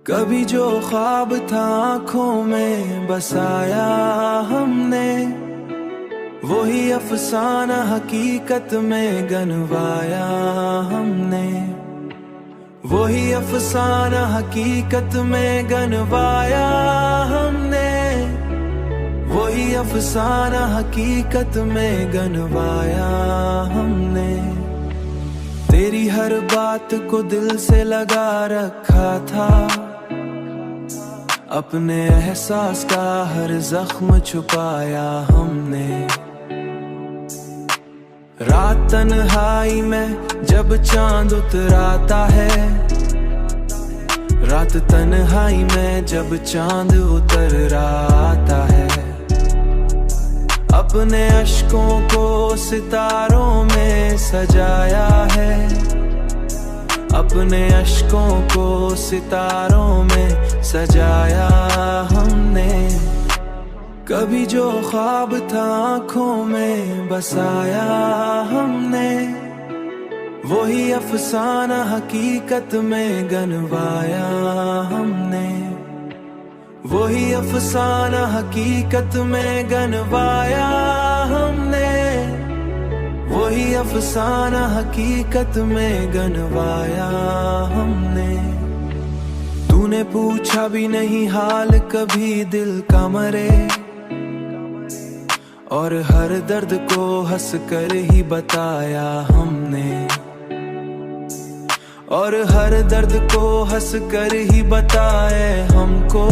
कभी जो ख्वाब था आँखों में बसाया हमने, वही अफसाना हकीकत में गनवाया हमने। वही अफसाना हकीकत में गनवाया हमने। वही अफसाना हकीकत में गनवाया हमने। तेरी हर बात को दिल से लगा रखा था, अपने एहसास का हर जख्म छुपाया हमने। रात तन्हाई में जब चांद उतराता है, रात तन्हाई में जब चांद उतर आता है, अपने अश्कों को सितारों में सजाया है। अपने अश्कों को सितारों में सजाया हमने। कभी जो ख्वाब था आँखों में बसाया हमने, वही अफसाना हकीकत में गनवाया हमने। वही अफसाना हकीकत में गनवाया हमने। वही अफसाना हकीकत में गनवाया हमने। तूने पूछा भी नहीं हाल कभी दिल का मरे, और हर दर्द को हंस कर ही बताया हमने। और हर दर्द को हंस कर ही बताए हमको।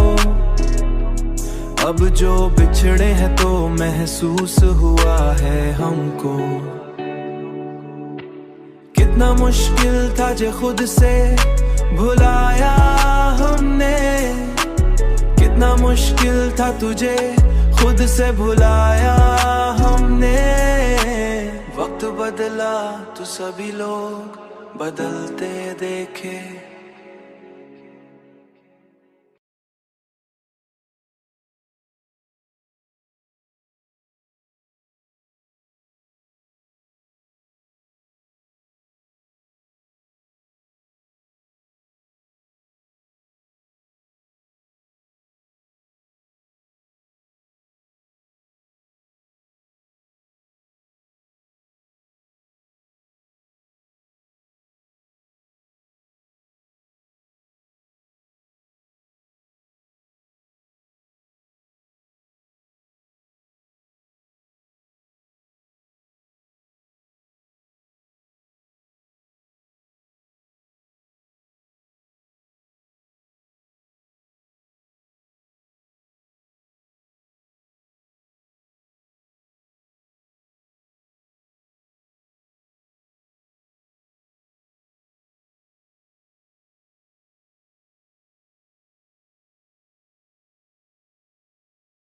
अब जो बिछड़े हैं तो महसूस हुआ है हमको। कितना मुश्किल था जे खुद से भुलाया हमने। कितना मुश्किल था तुझे खुद से भुलाया हमने। वक्त बदला तो सभी लोग बदलते देखे।